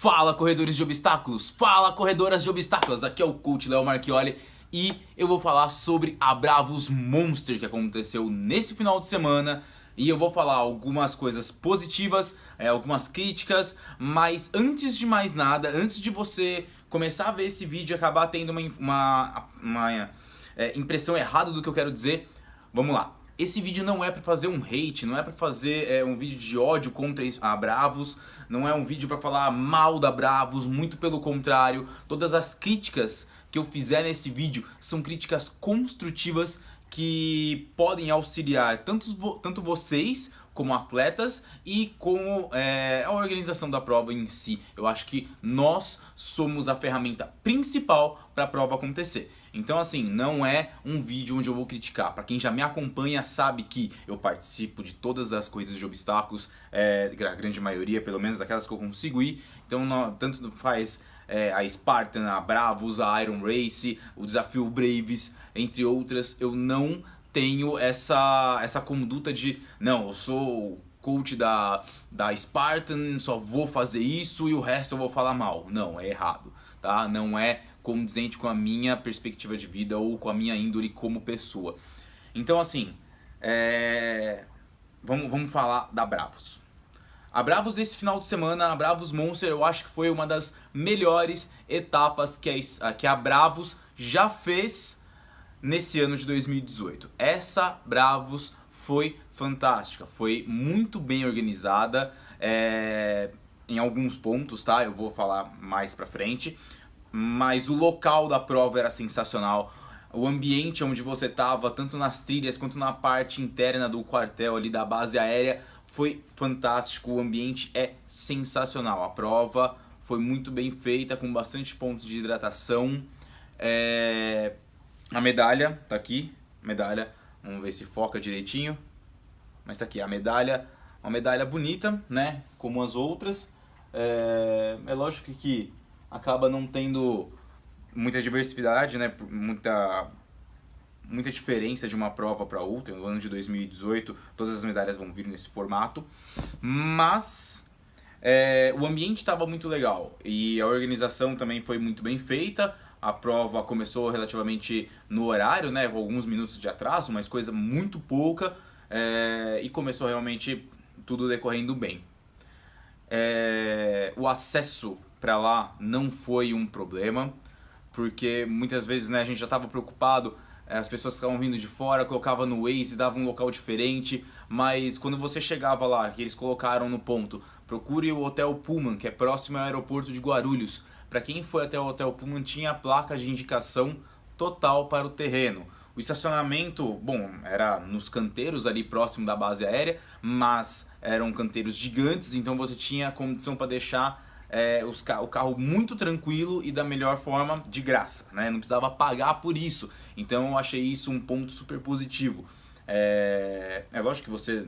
Fala, corredores de obstáculos! Fala, corredoras de obstáculos! Aqui é o coach Léo Marchioli e eu vou falar sobre a Bravos Monster que aconteceu nesse final de semana. E eu vou falar algumas coisas positivas, algumas críticas, mas antes de mais nada, antes de você começar a ver esse vídeo e acabar tendo uma impressão errada do que eu quero dizer, vamos lá. Esse vídeo não é pra fazer um hate, não é pra fazer um vídeo de ódio contra a Bravos, não é um vídeo pra falar mal da Bravos, muito pelo contrário. Todas as críticas que eu fizer nesse vídeo são críticas construtivas que podem auxiliar tanto vocês como atletas e como a organização da prova em si. Eu acho que nós somos a ferramenta principal para a prova acontecer. Então assim, não é um vídeo onde eu vou criticar. Para quem já me acompanha sabe que eu participo de todas as corridas de obstáculos, a grande maioria, pelo menos daquelas que eu consigo ir. Então tanto faz a Spartan, a Bravos, a Iron Race, o Desafio Braves, entre outras. Eu não tenho essa conduta de não, eu sou coach da Spartan, só vou fazer isso e o resto eu vou falar mal. Não, é errado, tá? Não é condizente com a minha perspectiva de vida ou com a minha índole como pessoa. Então assim, vamos falar da Bravos. A Bravos desse final de semana, a Bravos Monster, eu acho que foi uma das melhores etapas que a Bravos já fez nesse ano de 2018. Essa Bravos foi fantástica, foi muito bem organizada em alguns pontos, tá? Eu vou falar mais pra frente, mas o local da prova era sensacional. O ambiente onde você estava, tanto nas trilhas quanto na parte interna do quartel ali da base aérea, foi fantástico. O ambiente é sensacional. A prova foi muito bem feita, com bastante pontos de hidratação. A medalha tá aqui, medalha, vamos ver se foca direitinho. Mas tá aqui a medalha, uma medalha bonita, né? Como as outras. É lógico que acaba não tendo muita diversidade, né? Muita diferença de uma prova para outra. No ano de 2018, todas as medalhas vão vir nesse formato. Mas o ambiente estava muito legal e a organização também foi muito bem feita. A prova começou relativamente no horário, né? Com alguns minutos de atraso, mas coisa muito pouca. E começou realmente tudo decorrendo bem. O acesso para lá não foi um problema, porque muitas vezes, né, a gente já estava preocupado, as pessoas que estavam vindo de fora, colocava no Waze, dava um local diferente, mas quando você chegava lá, que eles colocaram no ponto, procure o Hotel Pullman, que é próximo ao aeroporto de Guarulhos. Para quem foi até o Hotel Pullman, tinha a placa de indicação total para o terreno. O estacionamento, bom, era nos canteiros ali próximo da base aérea, mas eram canteiros gigantes, então você tinha condição para deixar o carro muito tranquilo e da melhor forma, de graça, né? Não precisava pagar por isso. Então eu achei isso um ponto super positivo. É lógico que você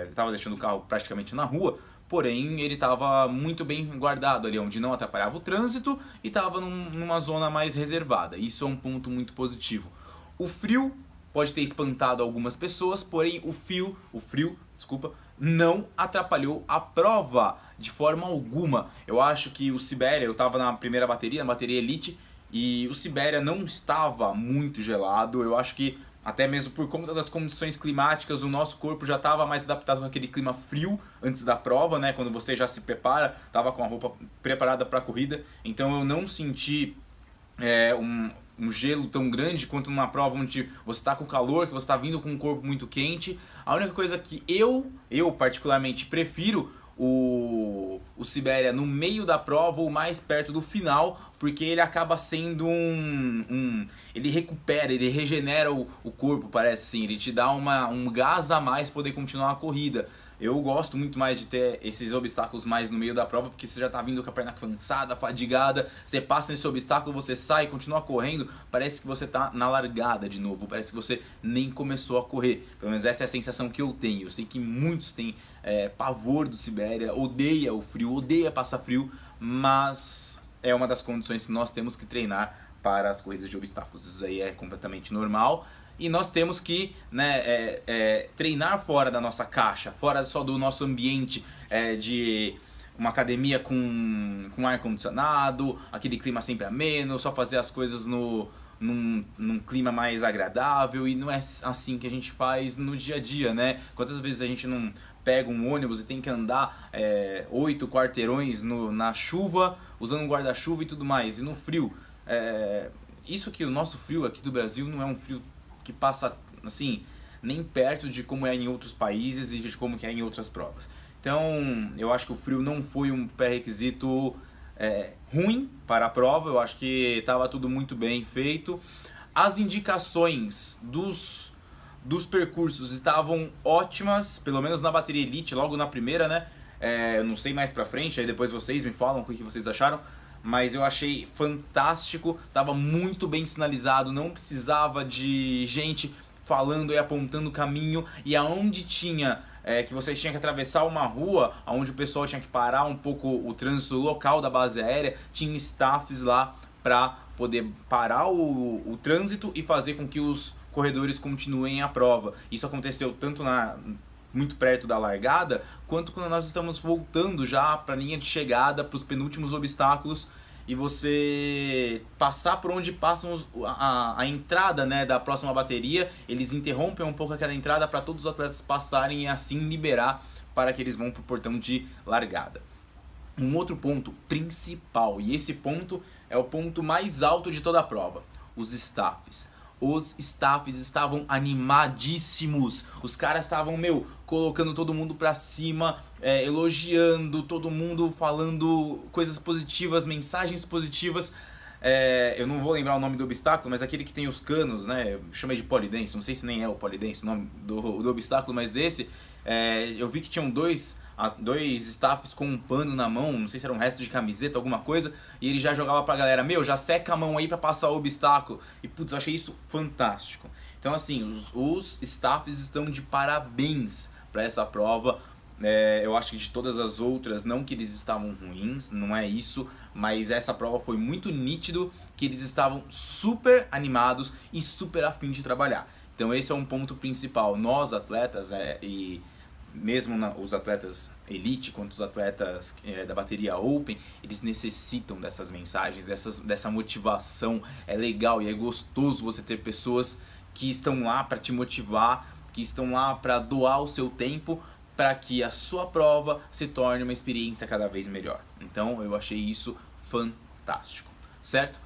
estava deixando o carro praticamente na rua, porém ele estava muito bem guardado ali, onde não atrapalhava o trânsito e estava numa zona mais reservada. Isso é um ponto muito positivo. O frio pode ter espantado algumas pessoas, porém o frio, não atrapalhou a prova de forma alguma. Eu acho que o Sibéria, eu estava na primeira bateria, na bateria Elite, e o Sibéria não estava muito gelado. Eu acho que até mesmo por conta das condições climáticas, o nosso corpo já estava mais adaptado com aquele clima frio antes da prova, né? Quando você já se prepara, estava com a roupa preparada para a corrida. Então eu não senti um gelo tão grande quanto numa prova onde você está com calor, que você está vindo com um corpo muito quente. A única coisa que eu particularmente prefiro o Sibéria no meio da prova ou mais perto do final, porque ele acaba sendo ele recupera, ele regenera o corpo, parece assim, ele te dá um gás a mais poder continuar a corrida. Eu gosto muito mais de ter esses obstáculos mais no meio da prova, porque você já tá vindo com a perna cansada, fadigada, você passa nesse obstáculo, você sai, continua correndo, parece que você tá na largada de novo, parece que você nem começou a correr. Pelo menos essa é a sensação que eu tenho. Eu sei que muitos têm pavor do Sibéria, odeia o frio, odeia passar frio, mas é uma das condições que nós temos que treinar para as corridas de obstáculos. Isso aí é completamente normal. E nós temos que treinar fora da nossa caixa, fora só do nosso ambiente de uma academia com ar-condicionado, aquele clima sempre ameno, só fazer as coisas num clima mais agradável, e não é assim que a gente faz no dia a dia, né? Quantas vezes a gente não pega um ônibus e tem que andar 8 quarteirões na chuva, usando um guarda-chuva e tudo mais, e no frio. Isso que o nosso frio aqui do Brasil não é um frio que passa, assim, nem perto de como é em outros países e de como que é em outras provas. Então, eu acho que o frio não foi um pré-requisito ruim para a prova. Eu acho que estava tudo muito bem feito. As indicações dos percursos estavam ótimas, pelo menos na bateria Elite, logo na primeira, né? Eu não sei mais pra frente, aí depois vocês me falam o que vocês acharam. Mas eu achei fantástico, estava muito bem sinalizado, não precisava de gente falando e apontando o caminho, e aonde tinha que vocês tinham que atravessar uma rua, onde o pessoal tinha que parar um pouco o trânsito local da base aérea, tinha staffs lá para poder parar o trânsito e fazer com que os corredores continuem a prova. Isso aconteceu tanto muito perto da largada, quanto quando nós estamos voltando já para a linha de chegada, para os penúltimos obstáculos, e você passar por onde passam a entrada, né, da próxima bateria. Eles interrompem um pouco aquela entrada para todos os atletas passarem e assim liberar para que eles vão para o portão de largada. Um outro ponto principal, e esse ponto é o ponto mais alto de toda a prova: os staffs. Os staffs estavam animadíssimos. Os caras estavam, colocando todo mundo pra cima, elogiando, todo mundo falando coisas positivas, mensagens positivas. Eu não vou lembrar o nome do obstáculo, mas aquele que tem os canos, né? Eu chamei de polidense, não sei se nem é o polidense o nome do obstáculo, mas esse, eu vi que tinham dois staffs com um pano na mão, não sei se era um resto de camiseta, alguma coisa, e ele já jogava pra galera: já seca a mão aí pra passar o obstáculo. E putz, eu achei isso fantástico. Então assim, os staffs estão de parabéns pra essa prova. Eu acho que de todas as outras, não que eles estavam ruins, não é isso, mas essa prova foi muito nítido que eles estavam super animados e super afim de trabalhar. Então esse é um ponto principal. Nós atletas, e mesmo os atletas elite quanto os atletas da bateria open, eles necessitam dessas mensagens, dessa motivação. É legal e é gostoso você ter pessoas que estão lá para te motivar, que estão lá para doar o seu tempo para que a sua prova se torne uma experiência cada vez melhor. Então eu achei isso fantástico, certo?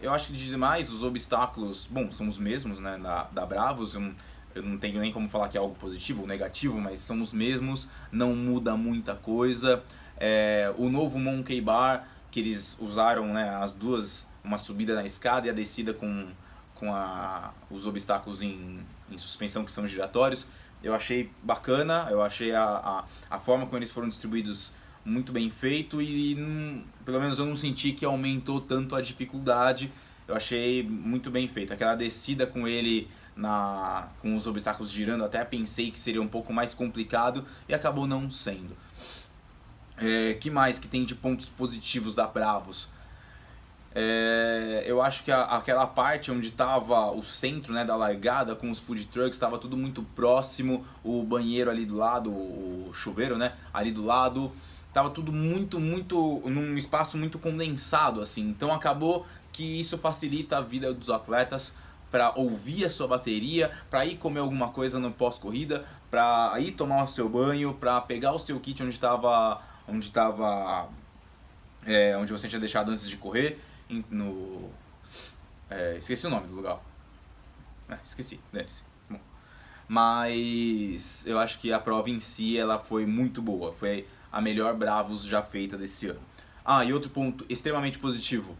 Eu acho que de demais os obstáculos, são os mesmos, né, da Bravos. Eu não tenho nem como falar que é algo positivo ou negativo, mas são os mesmos, não muda muita coisa. O novo Monkey Bar, que eles usaram, né, as duas, uma subida na escada e a descida com os obstáculos em suspensão, que são giratórios, eu achei bacana. Eu achei a forma como eles foram distribuídos muito bem feito, e pelo menos eu não senti que aumentou tanto a dificuldade. Eu achei muito bem feito. Aquela descida com ele com os obstáculos girando, até pensei que seria um pouco mais complicado e acabou não sendo. Que mais que tem de pontos positivos da Bravos? Eu acho que aquela parte onde estava o centro, né, da largada com os food trucks, estava tudo muito próximo. O banheiro ali do lado, o chuveiro, né, ali do lado, estava tudo muito num espaço muito condensado, assim. Então acabou que isso facilita a vida dos atletas para ouvir a sua bateria, para ir comer alguma coisa no pós-corrida, para ir tomar o seu banho, para pegar o seu kit onde você tinha deixado antes de correr, esqueci o nome do lugar. Esqueci, dane-se. Mas eu acho que a prova em si ela foi muito boa, foi a melhor Bravos já feita desse ano. E outro ponto extremamente positivo: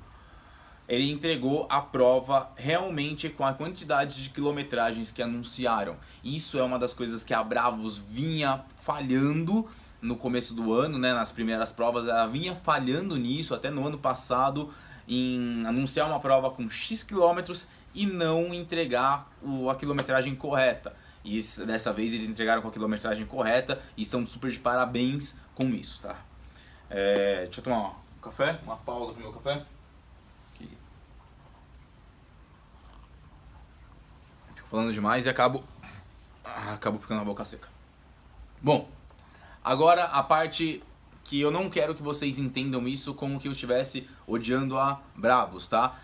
ele entregou a prova realmente com a quantidade de quilometragens que anunciaram. Isso é uma das coisas que a Bravos vinha falhando no começo do ano, né? Nas primeiras provas ela vinha falhando nisso, até no ano passado, em anunciar uma prova com X quilômetros e não entregar a quilometragem correta. E dessa vez eles entregaram com a quilometragem correta e estão super de parabéns com isso, tá? Deixa eu tomar um café, uma pausa pro meu café. Falando demais e acabo ficando com a boca seca. Bom, agora a parte que eu não quero que vocês entendam isso como que eu estivesse odiando a Bravos, tá?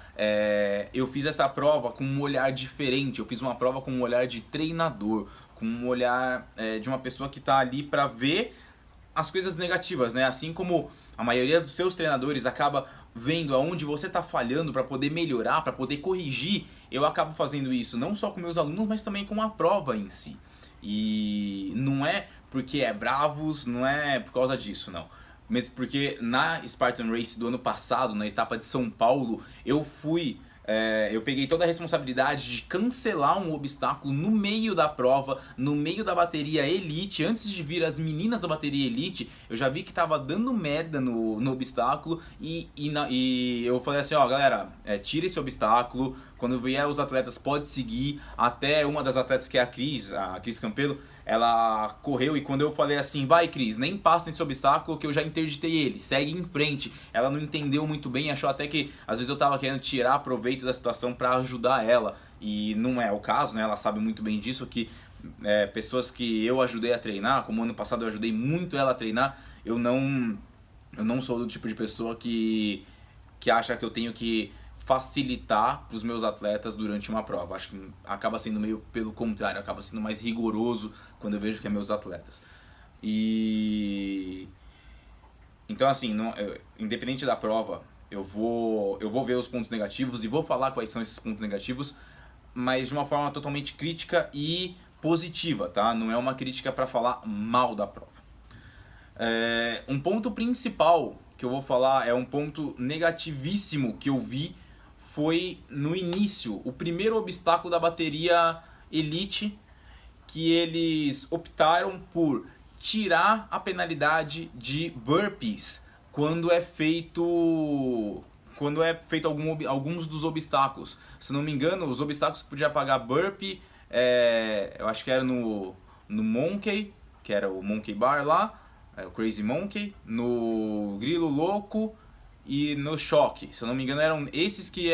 Eu fiz essa prova com um olhar diferente, eu fiz uma prova com um olhar de treinador, com um olhar de uma pessoa que tá ali pra ver as coisas negativas, né? Assim como a maioria dos seus treinadores acaba vendo aonde você tá falhando para poder melhorar, para poder corrigir, eu acabo fazendo isso não só com meus alunos, mas também com a prova em si. E não é porque é Bravos, não é por causa disso, não. Mesmo porque na Spartan Race do ano passado, na etapa de São Paulo, eu peguei toda a responsabilidade de cancelar um obstáculo no meio da prova, no meio da bateria Elite. Antes de vir as meninas da bateria Elite, eu já vi que tava dando merda no obstáculo e eu falei assim, ó galera, tira esse obstáculo, quando vier os atletas pode seguir. Até uma das atletas que é a Cris Campelo, ela correu e quando eu falei assim, vai Cris, nem passa nesse obstáculo que eu já interditei ele, segue em frente. Ela não entendeu muito bem, achou até que às vezes eu tava querendo tirar proveito da situação pra ajudar ela. E não é o caso, né? Ela sabe muito bem disso, que pessoas que eu ajudei a treinar, como ano passado eu ajudei muito ela a treinar, eu não sou do tipo de pessoa que acha que eu tenho que facilitar para os meus atletas durante uma prova. Acho que acaba sendo meio pelo contrário, acaba sendo mais rigoroso quando eu vejo que é meus atletas. E então assim, independente da prova, eu vou ver os pontos negativos e vou falar quais são esses pontos negativos, mas de uma forma totalmente crítica e positiva, tá? Não é uma crítica para falar mal da prova. Um ponto principal que eu vou falar é um ponto negativíssimo que eu vi, foi no início, o primeiro obstáculo da bateria Elite, que eles optaram por tirar a penalidade de burpees quando é feito alguns dos obstáculos. Se não me engano, os obstáculos que podia pagar burpee, eu acho que era no Monkey, que era o Monkey Bar lá, o Crazy Monkey, no Grilo Louco e no Choque. Se eu não me engano, eram esses que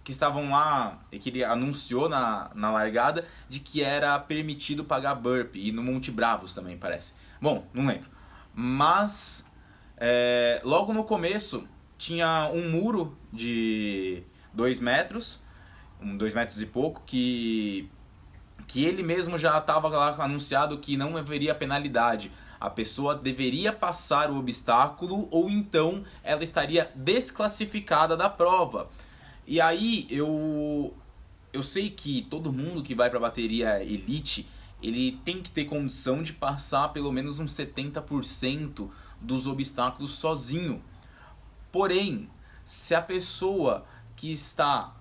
estavam lá, que ele anunciou na largada de que era permitido pagar burpee, e no Monte Bravos também parece. Bom, não lembro. Mas logo no começo tinha um muro de 2 metros, 2 metros e pouco, que ele mesmo já estava lá anunciado que não haveria penalidade. A pessoa deveria passar o obstáculo ou então ela estaria desclassificada da prova. E aí eu sei que todo mundo que vai para a bateria Elite, ele tem que ter condição de passar pelo menos uns 70% dos obstáculos sozinho. Porém, se a pessoa que está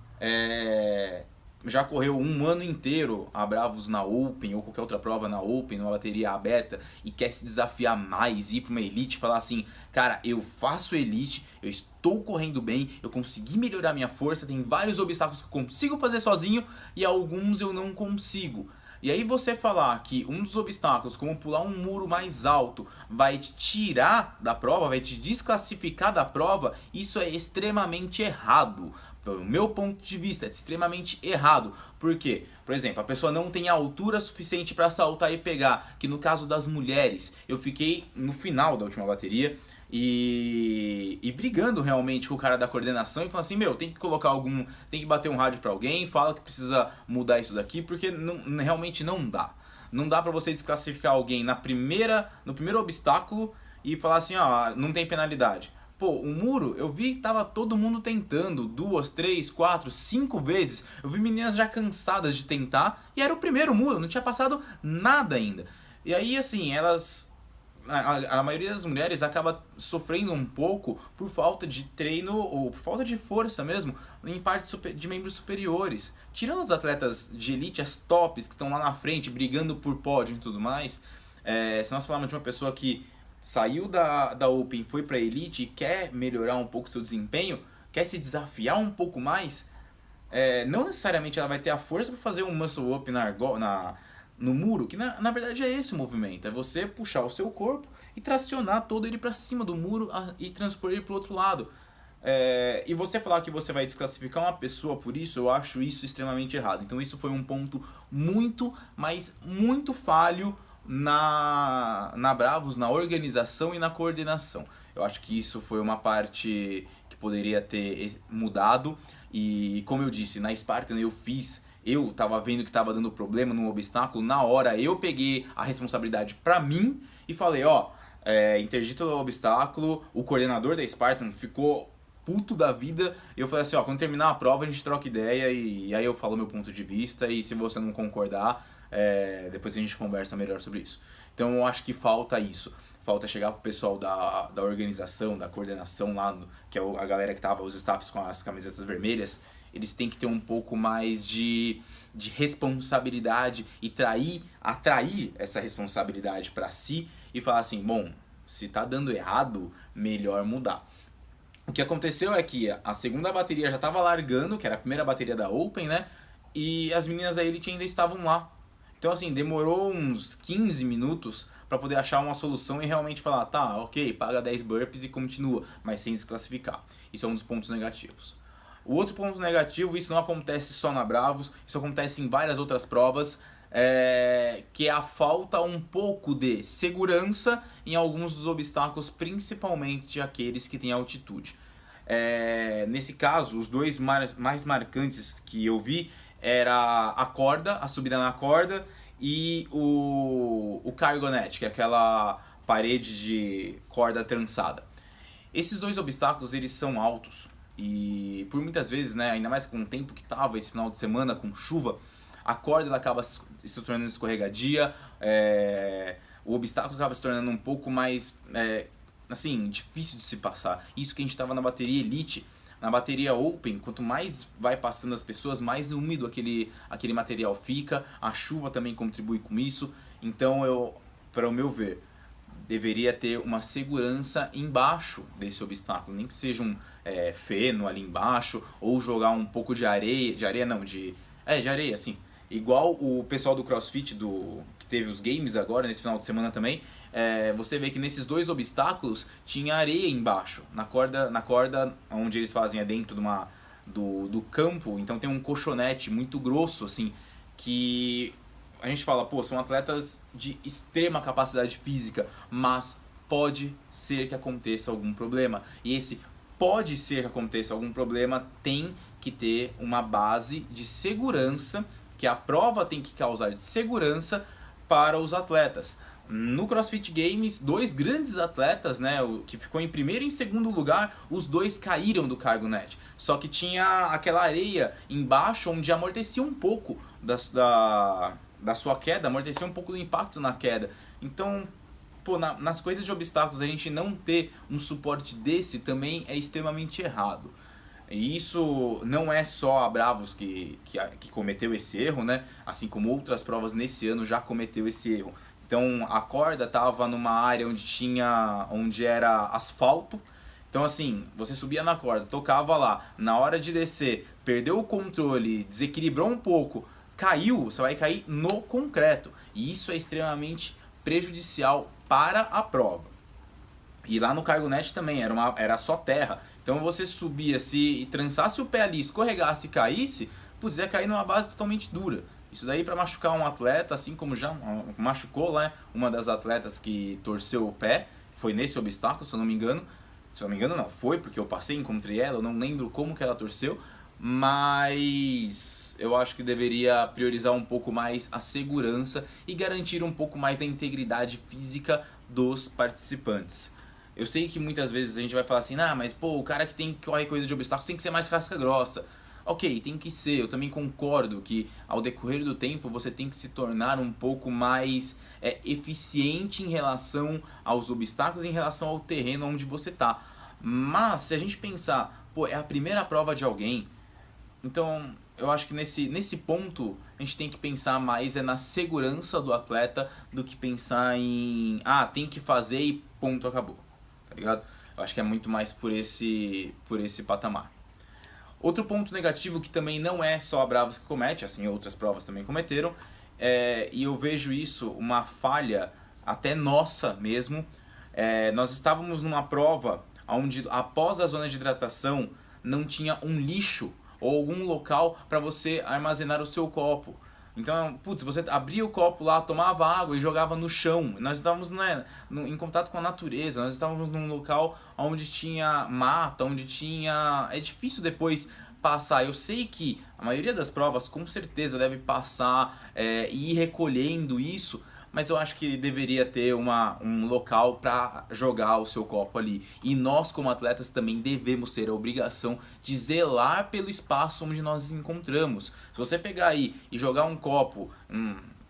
já correu um ano inteiro a Bravos na Open ou qualquer outra prova na Open, numa bateria aberta, e quer se desafiar mais, ir para uma Elite e falar assim, cara, eu faço Elite, eu estou correndo bem, eu consegui melhorar minha força, tem vários obstáculos que eu consigo fazer sozinho e alguns eu não consigo. E aí você falar que um dos obstáculos, como pular um muro mais alto, vai te tirar da prova, vai te desclassificar da prova, isso é extremamente errado. Pelo meu ponto de vista, é extremamente errado. Por quê? Por exemplo, a pessoa não tem altura suficiente para saltar e pegar, que no caso das mulheres, eu fiquei no final da última bateria e brigando realmente com o cara da coordenação e falando assim, tem que colocar tem que bater um rádio para alguém, fala que precisa mudar isso daqui, porque realmente não dá. Não dá para você desclassificar alguém no primeiro obstáculo e falar assim, ó, não tem penalidade. Pô, o muro, eu vi que tava todo mundo tentando 2, 3, 4, 5 vezes. Eu vi meninas já cansadas de tentar e era o primeiro muro, não tinha passado nada ainda. E aí, assim, a maioria das mulheres acaba sofrendo um pouco por falta de treino ou por falta de força mesmo em partes de membros superiores. Tirando os atletas de elite, as tops que estão lá na frente brigando por pódio e tudo mais, se nós falarmos de uma pessoa que saiu da Open, foi pra Elite e quer melhorar um pouco seu desempenho, quer se desafiar um pouco mais, não necessariamente ela vai ter a força para fazer um muscle up no muro, que na verdade é esse o movimento, é você puxar o seu corpo e tracionar todo ele para cima do muro e transpor ele pro outro lado. E você falar que você vai desclassificar uma pessoa por isso, eu acho isso extremamente errado. Então isso foi um ponto muito, mas muito falho na Bravos, na organização e na coordenação. Eu acho que isso foi uma parte que poderia ter mudado. E como eu disse, na Spartan eu tava vendo que tava dando problema num obstáculo, na hora eu peguei a responsabilidade pra mim e falei, ó, interdito o obstáculo, o coordenador da Spartan ficou puto da vida, e eu falei assim, ó, quando terminar a prova a gente troca ideia e aí eu falo meu ponto de vista e se você não concordar, depois a gente conversa melhor sobre isso. Então eu acho que falta isso. Falta chegar pro pessoal da organização, da coordenação lá, que é a galera que tava, os staffs com as camisetas vermelhas, eles têm que ter um pouco mais de responsabilidade e atrair essa responsabilidade para si e falar assim, bom, se tá dando errado, melhor mudar. O que aconteceu é que a segunda bateria já estava largando, que era a primeira bateria da Open, né? E as meninas da Elite ainda estavam lá. Então assim, demorou uns 15 minutos para poder achar uma solução e realmente falar, tá, ok, paga 10 burpees e continua, mas sem desclassificar. Isso é um dos pontos negativos. O outro ponto negativo, isso não acontece só na Bravos, isso acontece em várias outras provas, que é a falta um pouco de segurança em alguns dos obstáculos, principalmente aqueles que têm altitude. Nesse caso, os dois mais marcantes que eu vi era a corda, a subida na corda e o cargo net, que é aquela parede de corda trançada. Esses dois obstáculos, eles são altos e por muitas vezes, né, ainda mais com o tempo que tava esse final de semana com chuva, a corda ela acaba se tornando escorregadia, o obstáculo acaba se tornando um pouco mais assim, difícil de se passar. Isso que a gente estava na bateria Elite. Na bateria Open, quanto mais vai passando as pessoas, mais úmido aquele material fica. A chuva também contribui com isso. Então, para o meu ver, deveria ter uma segurança embaixo desse obstáculo. Nem que seja um feno ali embaixo, ou jogar um pouco de areia. De areia não, de areia, assim. Igual o pessoal do CrossFit, que teve os games agora, nesse final de semana também, você vê que nesses dois obstáculos tinha areia embaixo. Na corda onde eles fazem dentro do campo, então tem um colchonete muito grosso, assim, que a gente fala, pô, são atletas de extrema capacidade física, mas pode ser que aconteça algum problema. E esse pode ser que aconteça algum problema tem que ter uma base de segurança, que a prova tem que causar de segurança para os atletas. No CrossFit Games, dois grandes atletas, né, o que ficou em primeiro e em segundo lugar, os dois caíram do cargo net. Só que tinha aquela areia embaixo onde amortecia um pouco da sua queda, amortecia um pouco do impacto na queda. Então, pô, nas corridas de obstáculos, a gente não ter um suporte desse também é extremamente errado. E isso não é só a Bravos que cometeu esse erro, né? Assim como outras provas nesse ano já cometeu esse erro. Então a corda estava numa área onde era asfalto. Então assim, você subia na corda, tocava lá, na hora de descer, perdeu o controle, desequilibrou um pouco, caiu, você vai cair no concreto. E isso é extremamente prejudicial para a prova. E lá no cargo net também, era só terra. Então você subia, se trançasse o pé ali, escorregasse e caísse, putz, ia cair numa base totalmente dura. Isso daí para machucar um atleta, assim como já machucou, né, uma das atletas que torceu o pé, foi nesse obstáculo, se eu não me engano. Se eu não me engano não, foi porque eu passei, encontrei ela, eu não lembro como que ela torceu, mas eu acho que deveria priorizar um pouco mais a segurança e garantir um pouco mais da integridade física dos participantes. Eu sei que muitas vezes a gente vai falar assim, mas pô, o cara que corre coisa de obstáculos tem que ser mais casca grossa. Ok, tem que ser, eu também concordo que ao decorrer do tempo você tem que se tornar um pouco mais eficiente em relação aos obstáculos, em relação ao terreno onde você tá. Mas se a gente pensar, pô, é a primeira prova de alguém, então eu acho que nesse ponto a gente tem que pensar mais na segurança do atleta do que pensar em, tem que fazer e ponto, acabou. Tá ligado? Eu acho que é muito mais por esse patamar. Outro ponto negativo que também não é só a Bravos que comete, assim outras provas também cometeram, e eu vejo isso uma falha até nossa mesmo. Nós estávamos numa prova onde após a zona de hidratação não tinha um lixo ou algum local para você armazenar o seu copo. Então, putz, você abria o copo lá, tomava água e jogava no chão. Nós estávamos, né, em contato com a natureza, nós estávamos num local onde tinha mata, onde tinha... É difícil depois passar. Eu sei que a maioria das provas com certeza deve passar e ir recolhendo isso, mas eu acho que deveria ter um local para jogar o seu copo ali. E nós, como atletas, também devemos ter a obrigação de zelar pelo espaço onde nós nos encontramos. Se você pegar aí e jogar um copo,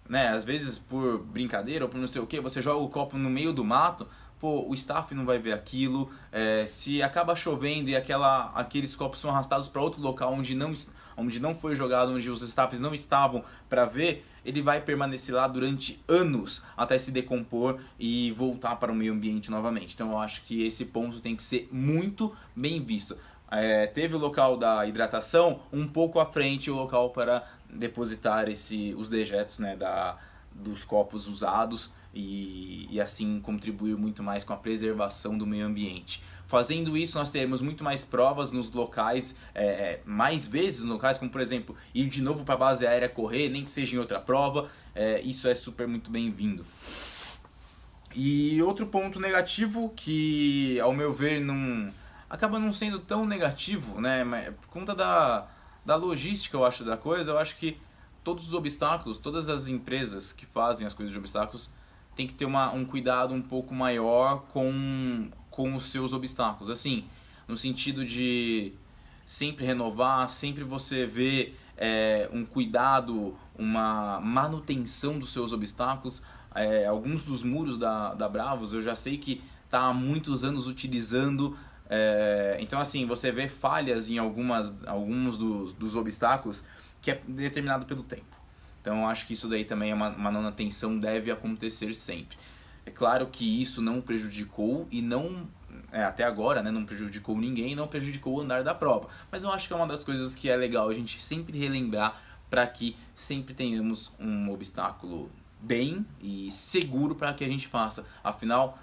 né, às vezes por brincadeira ou por não sei o que, você joga o copo no meio do mato, pô, o staff não vai ver aquilo, se acaba chovendo e aqueles copos são arrastados para outro local onde não foi jogado, onde os staffs não estavam para ver, ele vai permanecer lá durante anos até se decompor e voltar para o meio ambiente novamente. Então eu acho que esse ponto tem que ser muito bem visto. Teve o local da hidratação, um pouco à frente o local para depositar os dejetos, né, dos copos usados e assim contribuir muito mais com a preservação do meio ambiente. Fazendo isso, nós teremos muito mais provas nos locais, mais vezes nos locais, como por exemplo, ir de novo para a base aérea correr, nem que seja em outra prova, isso é super muito bem-vindo. E outro ponto negativo que, ao meu ver, acaba não sendo tão negativo, né, por conta da logística, eu acho, da coisa, eu acho que todos os obstáculos, todas as empresas que fazem as coisas de obstáculos tem que ter um cuidado um pouco maior com os seus obstáculos, assim, no sentido de sempre renovar, sempre você ver um cuidado, uma manutenção dos seus obstáculos. Alguns dos muros da Bravos eu já sei que está há muitos anos utilizando, então assim, você vê falhas em alguns dos obstáculos que é determinado pelo tempo. Então eu acho que isso daí também é uma manutenção, deve acontecer sempre. É claro que isso não prejudicou e não, até agora, né, não prejudicou ninguém, não prejudicou o andar da prova. Mas eu acho que é uma das coisas que é legal a gente sempre relembrar para que sempre tenhamos um obstáculo bem e seguro para que a gente faça. Afinal,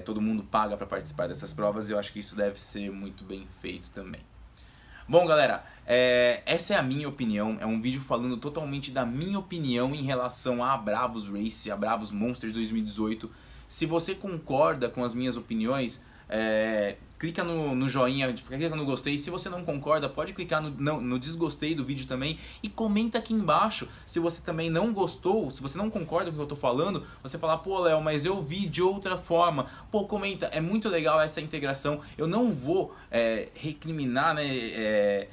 todo mundo paga para participar dessas provas e eu acho que isso deve ser muito bem feito também. Bom, galera, essa é a minha opinião, é um vídeo falando totalmente da minha opinião em relação a Bravos Race, a Bravos Monsters 2018. Se você concorda com as minhas opiniões, clica no joinha, clica no gostei. Se você não concorda, pode clicar no desgostei do vídeo também e comenta aqui embaixo se você também não gostou, se você não concorda com o que eu tô falando, você falar, pô, Léo, mas eu vi de outra forma. Pô, comenta, é muito legal essa integração. Eu não vou recriminar, né,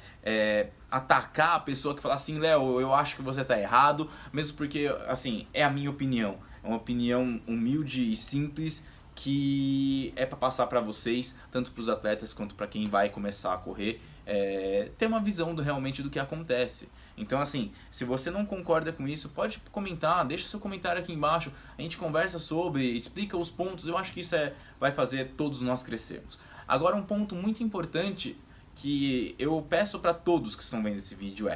atacar a pessoa que fala assim, Léo, eu acho que você tá errado, mesmo porque, assim, é a minha opinião. É uma opinião humilde e simples, que é para passar para vocês, tanto para os atletas quanto para quem vai começar a correr, ter uma visão realmente do que acontece. Então assim, se você não concorda com isso, pode comentar, deixa seu comentário aqui embaixo, a gente conversa sobre, explica os pontos, eu acho que isso vai fazer todos nós crescermos. Agora um ponto muito importante que eu peço para todos que estão vendo esse vídeo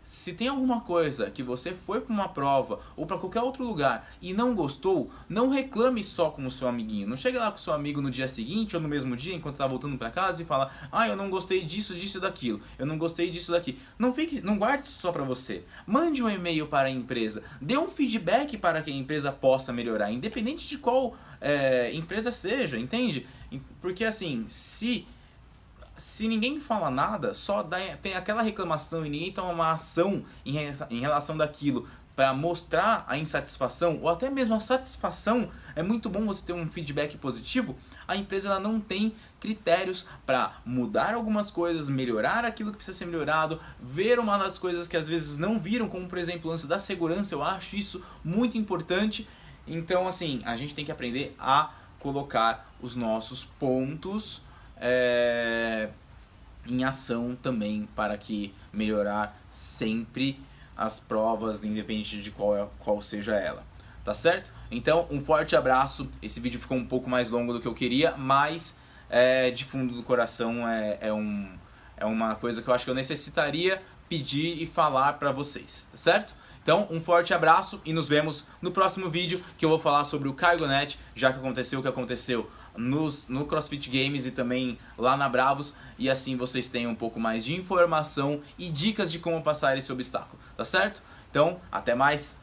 se tem alguma coisa que você foi para uma prova ou para qualquer outro lugar e não gostou, não reclame só com o seu amiguinho. Não chega lá com o seu amigo no dia seguinte ou no mesmo dia enquanto está voltando para casa e fala: ah, eu não gostei disso, disso e daquilo. Eu não gostei disso daqui. Não guarde isso só para você. Mande um e-mail para a empresa. Dê um feedback para que a empresa possa melhorar, independente de qual empresa seja, entende? Porque assim, se ninguém fala nada, só tem aquela reclamação e ninguém toma uma ação em relação daquilo para mostrar a insatisfação ou até mesmo a satisfação, é muito bom você ter um feedback positivo. A empresa ela não tem critérios para mudar algumas coisas, melhorar aquilo que precisa ser melhorado, ver uma das coisas que às vezes não viram, como por exemplo o lance da segurança. Eu acho isso muito importante. Então assim, a gente tem que aprender a colocar os nossos pontos em ação também, para que melhorar sempre as provas, independente de qual seja ela, tá certo? Então um forte abraço. Esse vídeo ficou um pouco mais longo do que eu queria, mas de fundo do coração é uma coisa que eu acho que eu necessitaria pedir e falar para vocês, tá certo? Então, um forte abraço e nos vemos no próximo vídeo, que eu vou falar sobre o Cargonet, já que aconteceu o que aconteceu no CrossFit Games e também lá na Bravos, e assim vocês tenham um pouco mais de informação e dicas de como passar esse obstáculo, tá certo? Então, até mais!